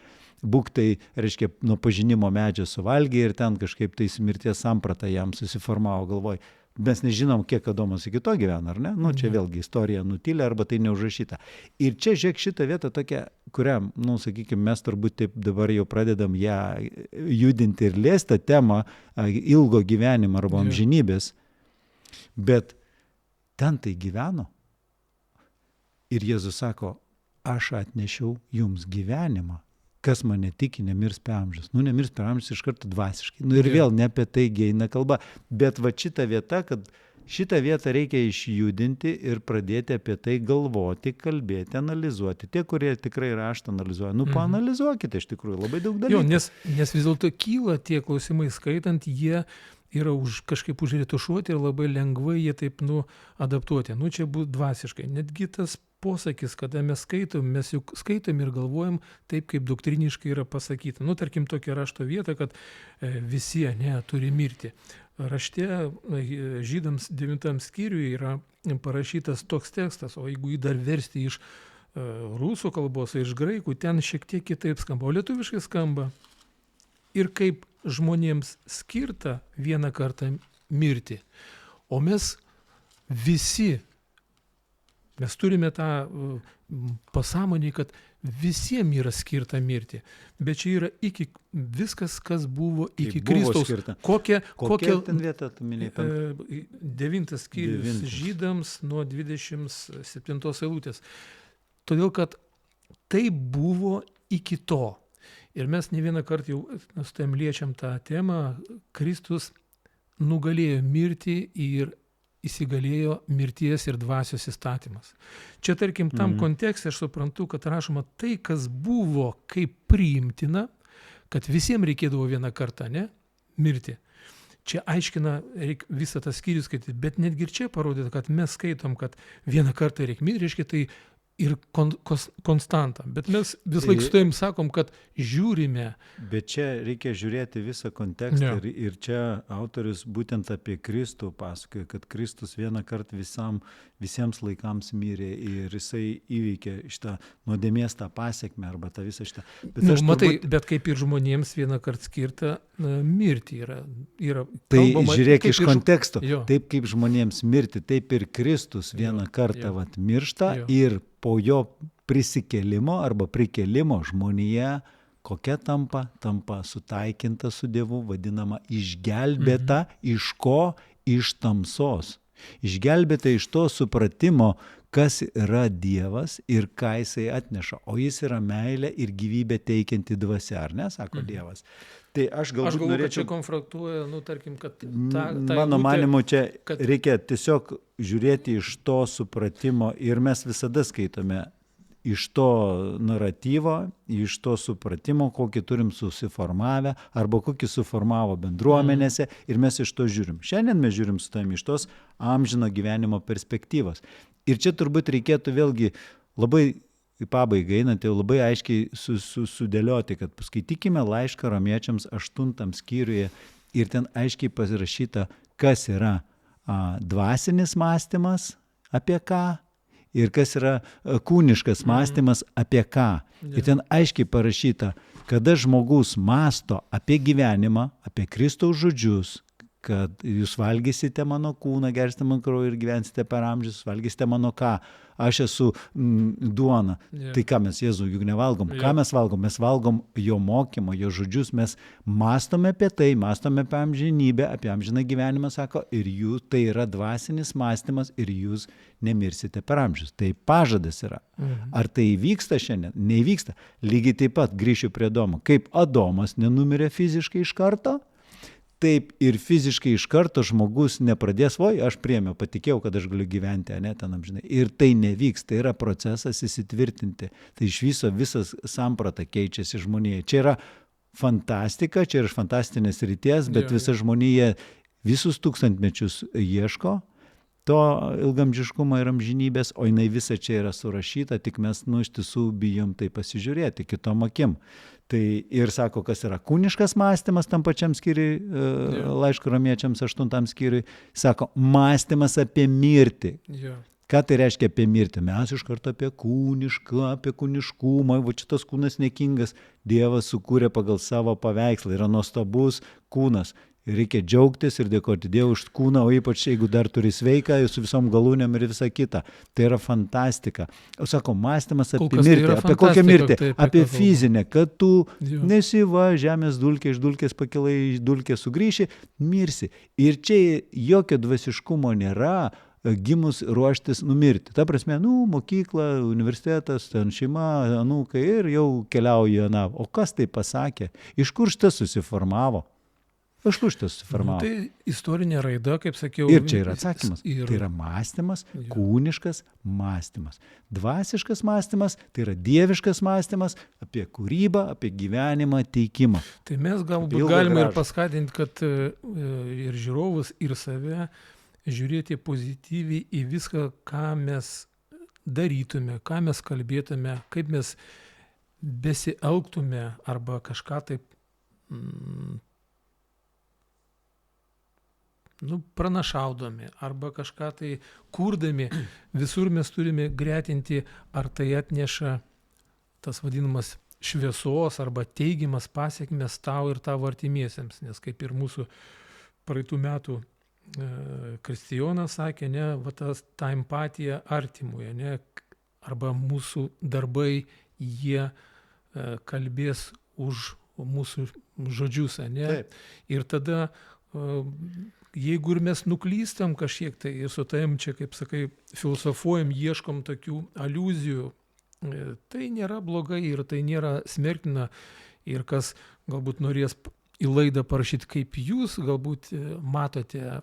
būktai, reiškia, nuo pažinimo medžio suvalgė ir ten kažkaip tai mirties samprata jam susiformavo galvoj. Mes nežinom, kiek Adomas iki to gyvena, ar ne? Nu, čia vėlgi istorija nutylė arba tai neužrašyta. Ir čia, žiūrėk, šitą vietą tokia, kurią, nu, sakykime, mes turbūt taip dabar jau pradedam ją judinti ir liestą temą ilgo gyvenimo arba amžinybės, bet ten tai gyveno. Ir Jėzus sako, aš atnešiau jums gyvenimą. Kas mane tiki, nemirs per amžius. Nu, nemirs per amžius iš karto dvasiškai. Nu ir vėl ne apie tai eina kalba. Bet va šita vieta, kad šitą vietą reikia išjudinti ir pradėti apie tai galvoti, kalbėti, analizuoti. Tie, kurie tikrai raštą analizuoja, nu paanalizuokite iš tikrųjų labai daug dalykų. Jo, nes vis dėlto kyla tie klausimai skaitant, jie yra kažkaip užretušuoti ir labai lengvai jie taip adaptuoti. Nu čia bus dvasiškai. Netgi tas posakis, kada mes juk skaitom ir galvojam taip, kaip doktriniškai yra pasakyta. Nu, tarkim, tokia rašto vieta, kad visi turi mirti. Rašte žydams 9 skyriuje yra parašytas toks tekstas, o jeigu jį dar versti iš rusų kalbos, iš graikų, ten šiek tiek kitaip skamba, o lietuviškai skamba. Ir kaip žmonėms skirta vieną kartą mirti. O mes visi, mes turime tą pasąmonį, kad visiems yra skirta mirti. Bet čia yra viskas, kas buvo iki Kristaus. Skirta. Kokia ten vieta, tu minėjai? 9 skyrius žydams nuo 27 eilutės. Todėl, kad tai buvo iki to. Ir mes ne vieną kartą jau su tam liečiam tą temą, Kristus nugalėjo mirtį ir įsigalėjo mirties ir dvasios įstatymas. Čia, tarkim, tam kontekste aš suprantu, kad rašoma tai, kas buvo kaip priimtina, kad visiems reikėdavo vieną kartą, mirti. Čia aiškina visą tą skyrių skaityti, bet netgi ir čia parodyta, kad mes skaitom, kad vieną kartą reikia mirti, reiškia tai ir konstantą. Bet mes vis laik su tavim sakom, kad žiūrime. Bet čia reikia žiūrėti visą kontekstą ir čia autorius būtent apie Kristų pasakoja, kad Kristus vieną kartą visiems laikams mirė ir jisai įveikė šitą nuodėmės tą pasekmę arba tą visą šitą. Bet kaip ir žmonėms vieną kartą skirta mirti yra tai žiūrėk iš konteksto. Taip kaip žmonėms mirti, taip ir Kristus vieną kartą miršta ir po jo prisikėlimo arba prikėlimo žmonija kokia tampa sutaikinta su Dievu, vadinama išgelbėta iš ko? Iš tamsos. Išgelbėta iš to supratimo, kas yra Dievas ir ką jisai atneša. O jis yra meilė ir gyvybė teikianti dvasia, ar ne, sako Dievas. Tai aš galbūt norėčiau... kad čia konfraktuoja, tarkim, kad... Mano manimu, čia reikia tiesiog žiūrėti iš to supratimo ir mes visada skaitome iš to naratyvo, iš to supratimo, kokį turim susiformavę arba kokį suformavo bendruomenėse ir mes iš to žiūrim. Šiandien mes žiūrim su tavimi iš tos amžino gyvenimo perspektyvos. Ir čia turbūt reikėtų vėlgi labai į pabaigą einant jau labai aiškiai sudėlioti, kad paskaitykime laišką Romiečiams 8 skyriuje ir ten aiškiai pasirašyta, kas yra dvasinis mąstymas, apie ką, ir kas yra kūniškas mąstymas, apie ką. Ir ten aiškiai parašyta, kada žmogus mąsto apie gyvenimą, apie Kristaus žodžius, kad jūs valgysite mano kūną, gersite mano kraują ir gyvensite per amžius, valgysite mano ką, aš esu duona. Tai ką mes, Jėzau, juk nevalgom. Ką mes valgom? Mes valgom jo mokymą, jo žodžius, mes mąstome apie tai, mąstome apie amžinybę, apie amžiną gyvenimą, sako, ir jūs, tai yra dvasinis mąstymas ir jūs nemirsite per amžius. Tai pažadas yra. Ar tai įvyksta šiandien? Neįvyksta. Lygiai taip pat grįšiu prie Adomo. Kaip Adomas nenumirė fiziškai iš karto, taip ir fiziškai iš karto žmogus nepradės, aš priėmiau, patikėjau, kad aš galiu gyventi, ten amžinai. Ir tai nevyks, tai yra procesas įsitvirtinti. Tai iš viso visas samprata keičiasi žmonėje. Čia yra fantastika, čia yra fantastinės ryties, bet visa žmonėje visus tūkstantmečius ieško to ilgamžiškumo ir amžinybės, o jinai visa čia yra surašyta, tik mes iš tiesų bijom tai pasižiūrėti kitom akim. Tai ir sako, kas yra kūniškas mąstymas tam pačiam skyriui, laiško romiečiams 8 skyriui, sako, mąstymas apie mirtį. Jo. Ką tai reiškia apie mirtį? Mes iš karto apie kūnišką, apie kūniškumą, va šitas kūnas niekingas, Dievas sukūrė pagal savo paveikslą, yra nuostabus kūnas. Reikia džiaugtis ir dėkoti Dievui už kūną, o ypač jeigu dar turi sveiką, su visom galūnėm ir visa kita. Tai yra fantastika. O sako, mąstymas apie mirtį. Apie kokią mirtį? Apie fizinę, kad tu nesiva, žemės dulkė, iš dulkės pakilai, iš dulkės sugrįši, mirsi. Ir čia jokio dvasiškumo nėra, gimus ruoštis numirti. Ta prasme, mokykla, universitetas, ten šeima, anūkai ir jau keliauja. O kas tai pasakė? Iš kur šitas susiformavo? Iš kur šitas susiformavo? Tai istorinė raida, kaip sakiau. Ir čia yra atsakymas. Tai yra mąstymas, kūniškas mąstymas. Dvasiškas mąstymas, tai yra dieviškas mąstymas apie kūrybą, apie gyvenimą, teikimą. Tai mes galbūt galime ir paskatinti, kad ir žiūrovus, ir save žiūrėti pozityviai į viską, ką mes darytume, ką mes kalbėtume, kaip mes besielgtume arba kažką taip pranašaudami arba kažką tai kurdami, visur mes turime gretinti, ar tai atneša tas vadinamas šviesos arba teigiamas pasiekmes tau ir tavo artimiesiems, nes kaip ir mūsų praeitų metų Kristijonas sakė, ta empatija artimui, arba mūsų darbai, jie kalbės už mūsų žodžius, ir tada jeigu ir mes nuklystam kažkiek, tai ir su tavim čia, kaip sakai, filosofuojam, ieškom tokių aliuzijų, tai nėra blogai ir tai nėra smerktina. Ir kas galbūt norės į laidą parašyti, kaip jūs galbūt matote,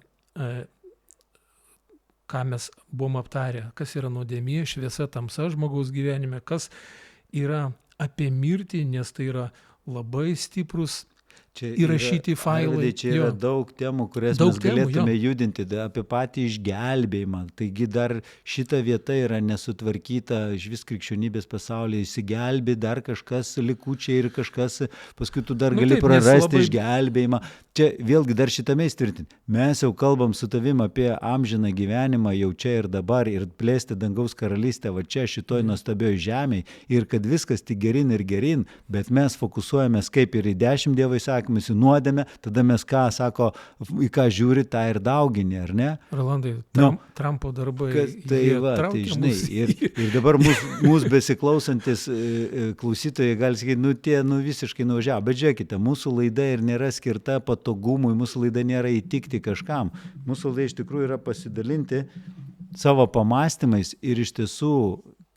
ką mes buvom aptarę, kas yra nuodėmė, šviesa, tamsa žmogaus gyvenime, kas yra apie mirtį, nes tai yra labai stiprus įrašyti failai. Čia yra daug temų, kurias mes galėtume judinti, apie patį išgelbėjimą. Taigi dar šita vieta yra nesutvarkyta, iš vis krikščionybės pasaulyje įsigelbė, dar kažkas likučiai ir kažkas, paskui tu dar gali prarasti išgelbėjimą. Čia vėlgi dar šitame įtvirtinti. Mes jau kalbam su tavim apie amžiną gyvenimą jau čia ir dabar ir plėsti dangaus karalystę va čia šitoj nuostabioj žemėj ir kad viskas tik gerin ir gerin, bet mes fokusuojamės kaip ir į 10 Dievo įsakymus, į nuodėmę, tada mes ką sako, į ką žiūri, tą ir daugini, ar ne? Rolandai, Trumpo darbai. Tai žinai, ir dabar mūsų besiklausantis klausytojai gali sakyti, tie visiškai nuvažiavo, bet žiūrėkite, mūsų laida ir nėra skirta patogumui, mūsų laida nėra įtikti kažkam. Mūsų laida iš tikrųjų yra pasidalinti savo pamastymais ir iš tiesų,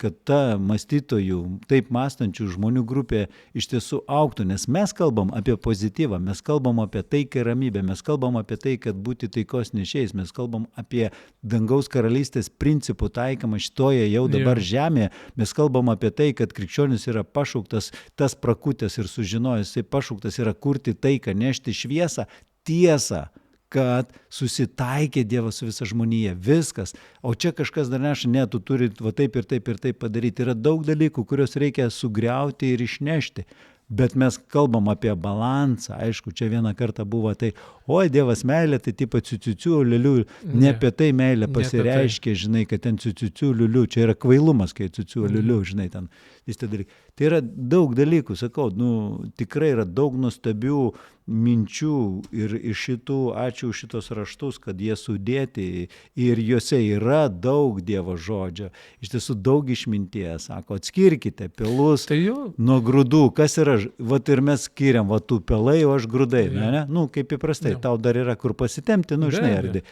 kad ta mąstytojų, taip mąstančių žmonių grupė iš tiesų augtų, nes mes kalbam apie pozityvą, mes kalbam apie taiką ir ramybę, mes kalbam apie tai, kad būti taikos nešėjais, mes kalbam apie dangaus karalystės principų taikymą šitoje jau dabar žemėje, mes kalbam apie tai, kad krikščionis yra pašauktas, tas prakutęs ir sužinojęs, jisai pašauktas yra kurti taiką, nešti šviesą, tiesą, kad susitaikė Dievas su visa žmonija, viskas. O čia kažkas dar neša, ne, tu turi va taip ir taip ir taip padaryti. Yra daug dalykų, kuriuos reikia sugriauti ir išnešti. Bet mes kalbam apie balansą, aišku, čia vieną kartą buvo tai, oi, Dievas meilė, tai taip pat ciuciuciu, liuliu, ne apie tai meilė pasireiškia, žinai, kad ten ciuciuciu, liuliu, čia yra kvailumas, kai ciuciu, liuliu, žinai, ten vis tai dalykai. Tai yra daug dalykų, sakau, tikrai yra daug nuostabių minčių ir iš šitų, ačiū už šitos raštus, kad jie sudėti ir juose yra daug Dievo žodžio, iš tiesų daug išminties, sako, atskirkite pelus nuo grūdų, kas yra, vat ir mes skiriam, vat tu pelai, o aš grūdai, ne? Kaip įprastai, tau dar yra kur pasitemti, žinai, ardai.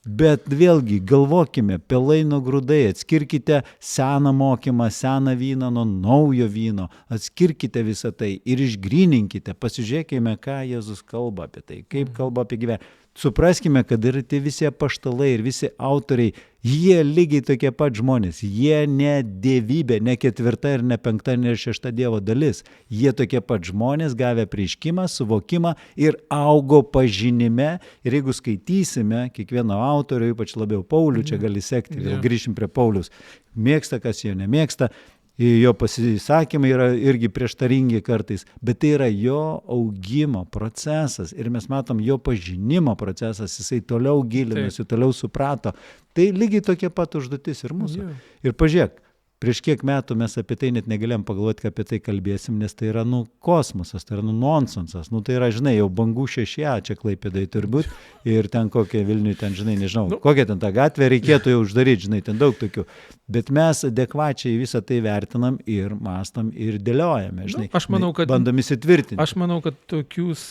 Bet vėlgi, galvokime, pelai nuo grūdai, atskirkite seną mokymą, seną vyną nuo naujo vyno, atskirkite visą tai ir išgryninkite, pasižiūrėkime, ką Jėzus kalba apie tai, kaip kalba apie gyvenimą. Supraskime, kad ir tie visi apaštalai ir visi autoriai Jie lygiai tokie pat žmonės, jie ne dievybė, ne 4 ir ne 5 ir 6 Dievo dalis. Jie tokie pat žmonės, gavę apreiškimą, suvokimą ir augo pažinime. Ir jeigu skaitysime kiekvieno autorių, ypač labiau Paulių, čia gali sekti, vėl grįšim prie Paulius, mėgsta, kas jo nemėgsta, jo pasisakymai yra irgi prieštaringi kartais, bet tai yra jo augimo procesas ir mes matom jo pažinimo procesas, jisai toliau gilinasi, toliau suprato. Tai lygiai tokia pat užduotis ir mūsų. Ir pažiūrėk, prieš kiek metų mes apie tai net negalėjom pagalvoti, kad apie tai kalbėsim, nes tai yra, kosmosas, tai yra, nonsensas. Tai yra, žinai, jau bangų 6, čia Klaipėdai turbūt, ir ten kokia Vilniui, ten, žinai, nežinau, kokią ten tą gatvę reikėtų jau uždaryti, žinai, ten daug tokių. Bet mes adekvačiai visą tai vertinam ir mastam ir dėliojame, žinai. Aš manau, kad bandom įsitvirtinti. Aš manau, kad tokius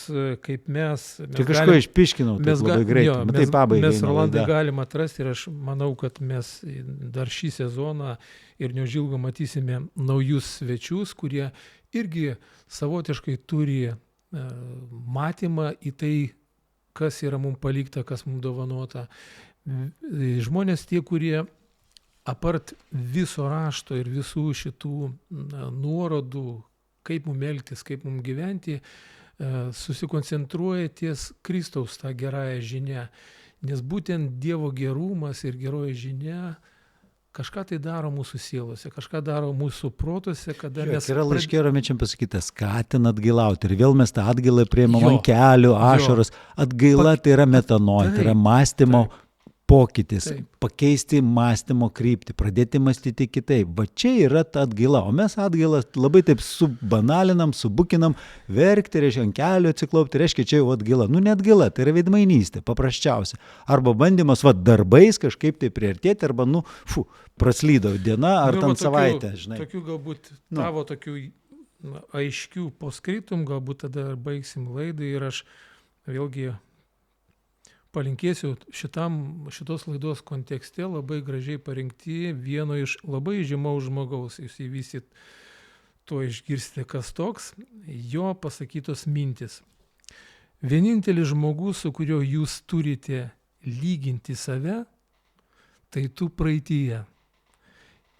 kaip mes Tik kažko išpiškinau, tai labai greitai. Mes, Rolandai, galim atrasti ir aš manau, kad mes dar šį sezoną ir neužilgo matysime naujus svečius, kurie irgi savotiškai turi matymą į tai, kas yra mums palikta, kas mums dovanota. Žmonės tie, kurie apart viso rašto ir visų šitų nuorodų, kaip mums elgtis, kaip mums gyventi, susikoncentruoja ties Kristaus tą gerąją žinią. Nes būtent Dievo gerumas ir geroji žinia kažką tai daro mūsų sielose, kažką daro mūsų protuose, kada mes... Yra laiške Romiečiam pasakyta, skatina atgailauti. Ir vėl mes tą atgailą priimam ant kelių, ašaros. Atgaila tai yra metanoj, tai yra mąstymo pokytis, pakeisti mąstymo kryptį, pradėti mąstyti kitaip. Va čia yra ta atgaila. O mes atgailą labai taip subanalinam, subukinam, verkti, reiškia ant kelių atsiklaupti, reiškia čia jau atgaila. Ne atgaila, tai yra veidmainystė, paprasčiausia. Arba bandymas darbais kažkaip tai priartėti, arba praslydo diena ar tam savaitę, žinai. Tokių galbūt tavo tokių aiškių poskritum, galbūt tada baigsim laidą ir aš vėlgi palinkėsiu šitos laidos kontekste labai gražiai parinkti vieno iš labai žymaus žmogaus. Jūs įvysit to išgirsite, kas toks, jo pasakytos mintis. Vienintelis žmogus, su kuriuo jūs turite lyginti save, tai tu praeityje.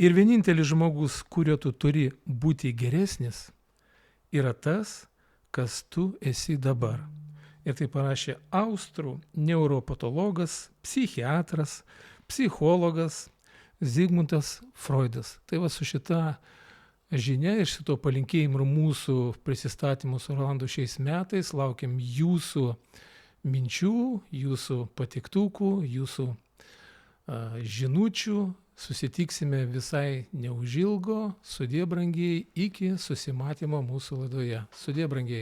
Ir vienintelis žmogus, kurio tu turi būti geresnis, yra tas, kas tu esi dabar. Ir tai parašė austrų neuropatologas, psichiatras, psichologas Zigmundas Freudas. Tai va su šita žinia ir šito palinkėjimu mūsų prisistatymu su Rolandu šiais metais laukiam jūsų minčių, jūsų patiktukų, jūsų žinučių. Susitiksime visai neužilgo. Sudie, brangiai, iki susimatymo mūsų laidoje. Sudie, brangiai.